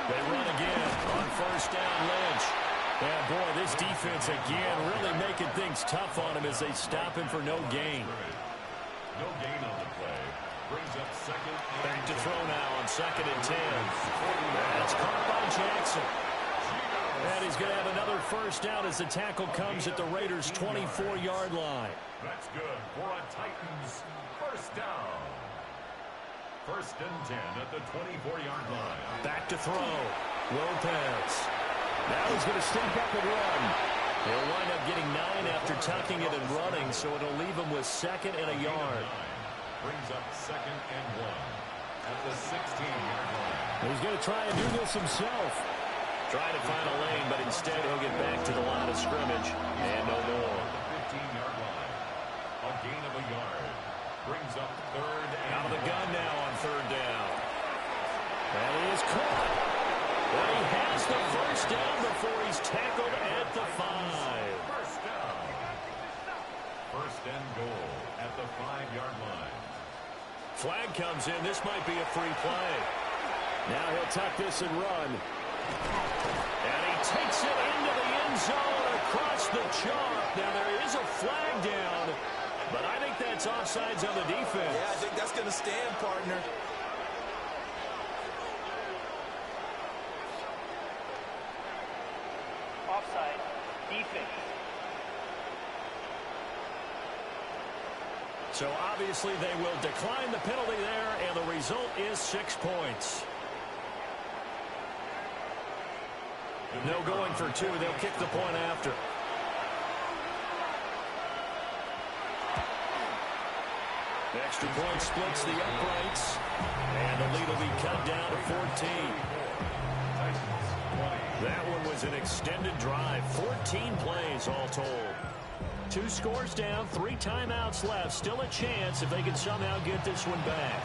They run again on 1st down, Lynch. And boy, this defense again really making things tough on him as they stop him for no gain. No gain on the play. Brings up 2nd and Back to throw now on 2nd and 10. That's caught by Jackson. And he's going to have another 1st down as the tackle comes at the Raiders' 24-yard line. That's good for a Titans 1st down. 1st and 10 at the 24-yard line. Back to throw. Lopez. Now he's going to step up and run. He'll wind up getting 9 after tucking it and running, so it'll leave him with 2nd and a yard. Brings up 2nd and 1 at the 16-yard line. He's going to try and do this himself. Trying to find a lane, but instead he'll get back to the line of scrimmage. And no more. The 15-yard line. A gain of a yard. Brings up 3rd and out of the gun now on 3rd down. And he is caught. And he has the 1st down before he's tackled at the 5. 1st down. 1st and goal at the 5-yard line. Flag comes in. This might be a free play. Now he'll tuck this and run. And he takes it into the end zone across the chalk. Now there is a flag down, but I think that's offsides on the defense. Yeah, I think that's going to stand, partner. defense. So obviously they will decline the penalty there, and the result is 6 points. No going for 2. They'll kick the point after. Extra point splits the uprights, and the lead will be cut down to 14. That one was an extended drive, 14 plays all told. 2 scores down, 3 timeouts left. Still a chance if they can somehow get this one back.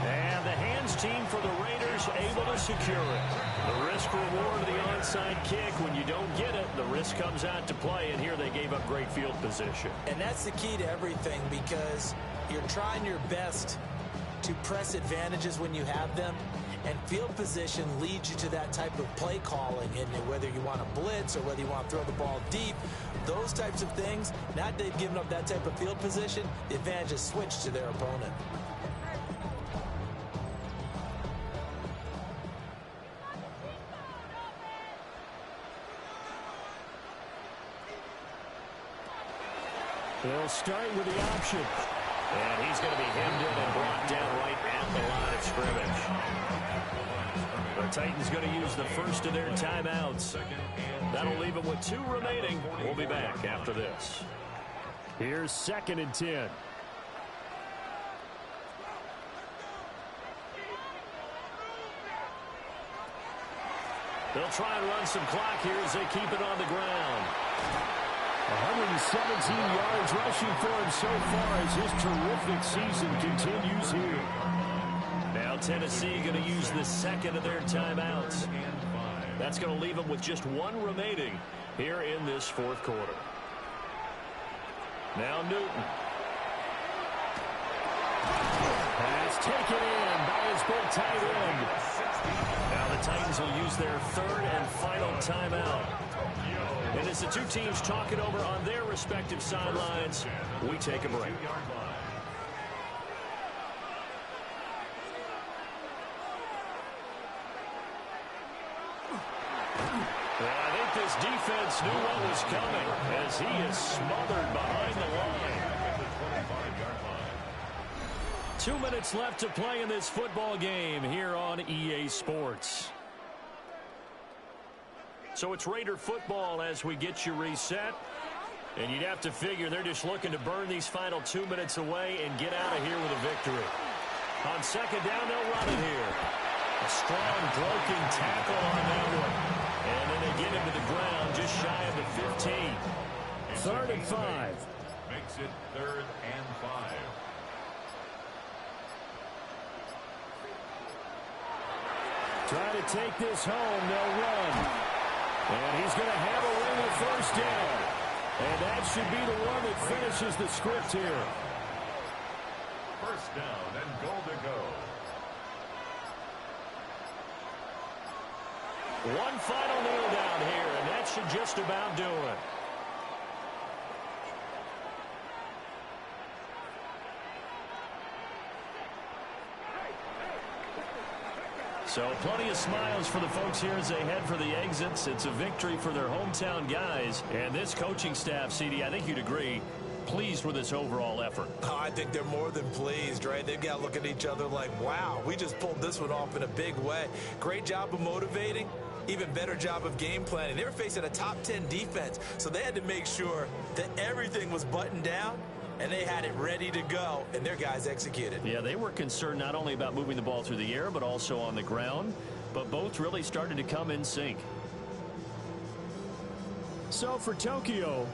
And the hands team for the Raiders able to secure it. The risk reward of the onside kick. When you don't get it, the risk comes out to play, and here they gave up great field position. And that's the key to everything, because you're trying your best to press advantages when you have them, and field position leads you to that type of play calling. And whether you want to blitz or whether you want to throw the ball deep, those types of things, now that they've given up that type of field position, the advantage is switched to their opponent. They'll start with the option. And he's going to be hemmed in and brought down right at the line of scrimmage. The Titans going to use the first of their timeouts. That'll leave them with 2 remaining. We'll be back after this. Here's 2nd and 10. They'll try and run some clock here as they keep it on the ground. 117 yards rushing for him so far as his terrific season continues here. Now Tennessee going to use the 2nd of their timeouts. That's going to leave them with just 1 remaining here in this 4th quarter. Now Newton. Pass taken in by his big tight end. Now the Titans will use their 3rd and final timeout. And as the 2 teams talk it over on their respective sidelines, we take a break. Well, I think this defense knew what was coming as he is smothered behind the line. 2 minutes left to play in this football game here on EA Sports. So it's Raider football as we get you reset. And you'd have to figure they're just looking to burn these final 2 minutes away and get out of here with a victory. On 2nd down, they'll run it here. A strong broken tackle on that one. And then they get him to the ground just shy of the 15. 3rd and 5. Makes it 3rd and 5. Try to take this home. They'll run. And he's going to have a ring of 1st down. And that should be the one that finishes the script here. 1st down and goal to go. One final kneel down here, and that should just about do it. So plenty of smiles for the folks here as they head for the exits. It's a victory for their hometown guys. And this coaching staff, CD, I think you'd agree, pleased with this overall effort. Oh, I think they're more than pleased, right? They've got to look at each other like, wow, we just pulled this one off in a big way. Great job of motivating. Even better job of game planning. They were facing a top 10 defense, so they had to make sure that everything was buttoned down, and they had it ready to go, and their guys executed. Yeah, they were concerned not only about moving the ball through the air, but also on the ground, but both really started to come in sync. So for Tokyo,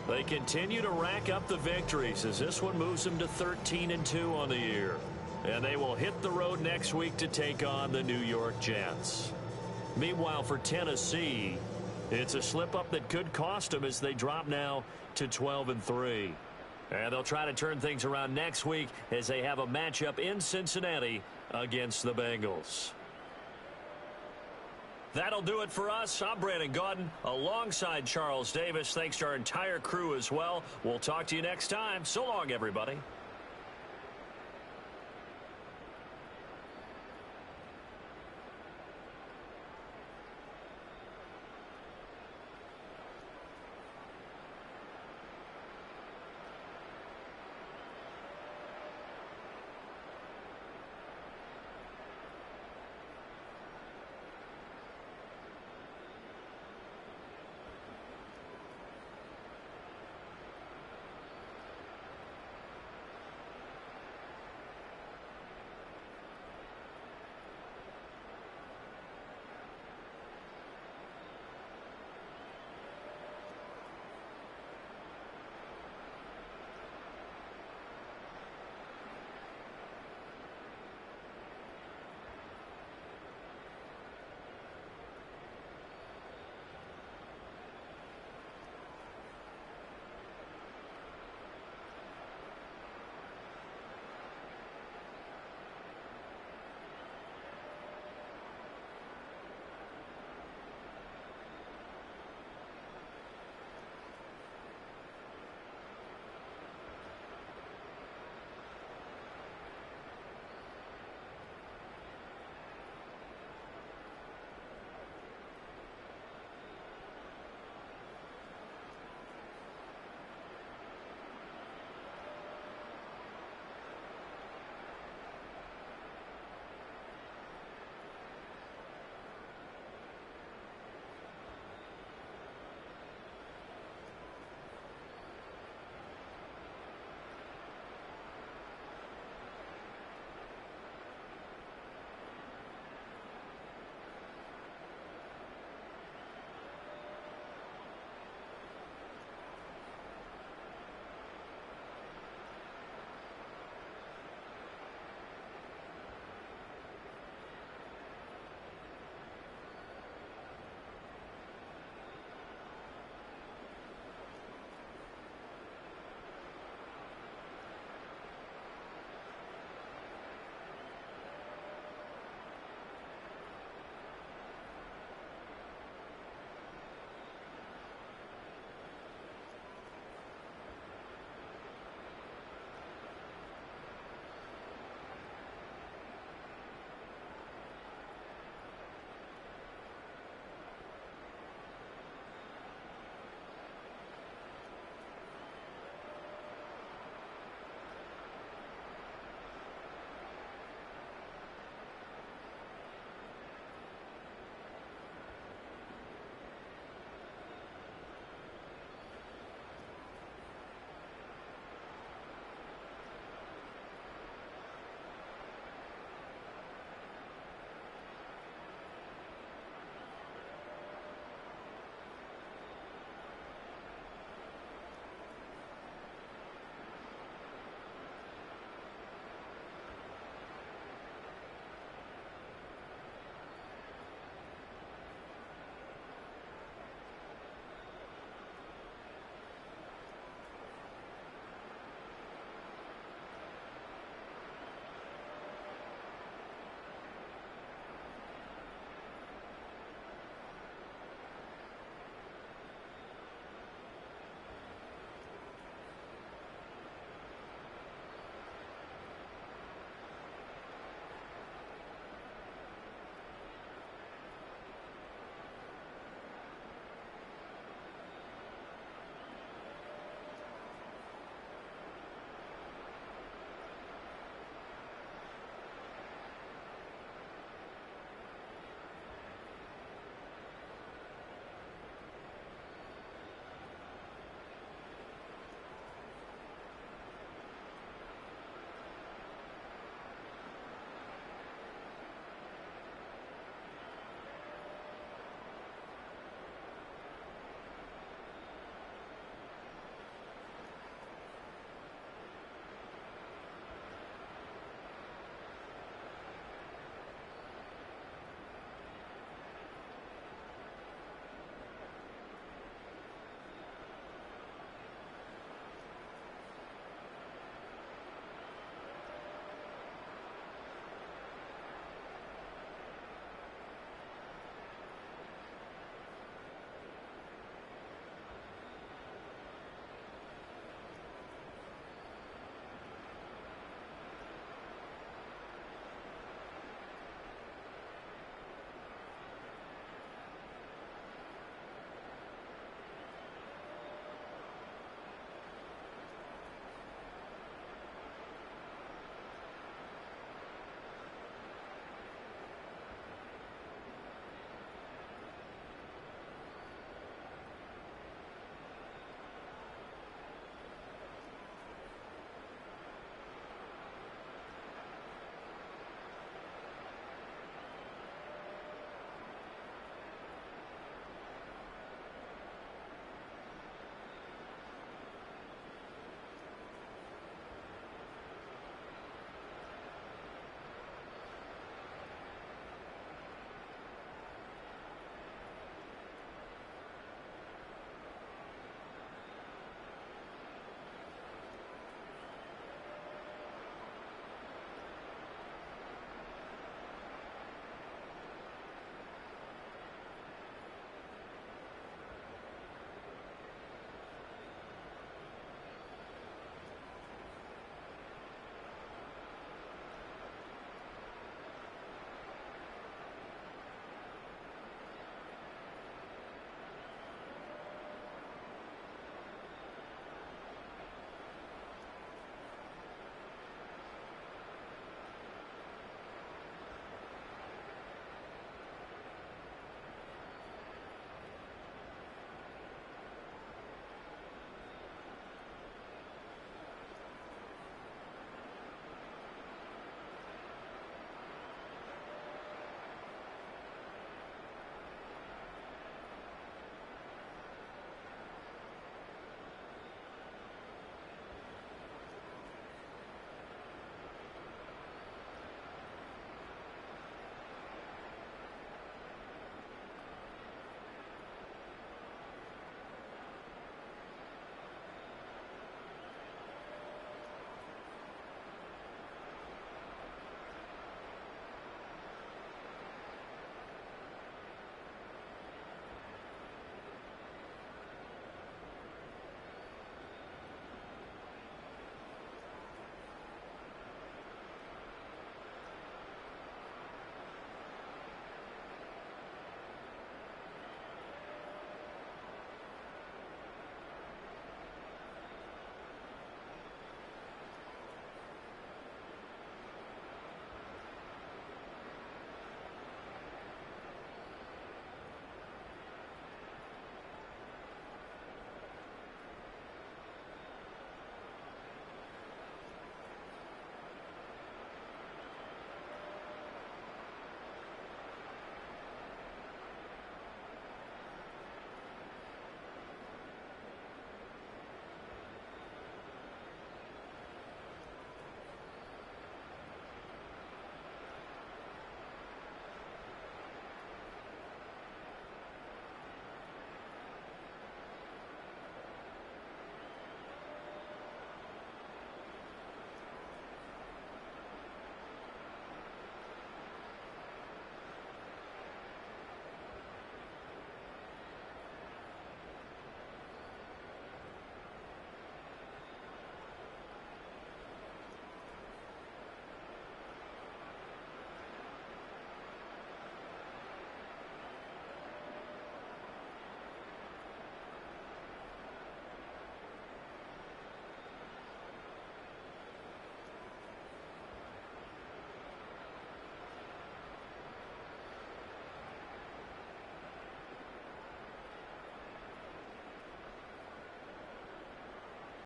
they continue to rack up the victories as this one moves them to 13-2 on the year. And they will hit the road next week to take on the New York Jets. Meanwhile, for Tennessee, it's a slip-up that could cost them as they drop now to 12-3. And they'll try to turn things around next week as they have a matchup in Cincinnati against the Bengals. That'll do it for us. I'm Brandon Gaudin alongside Charles Davis. Thanks to our entire crew as well. We'll talk to you next time. So long, everybody.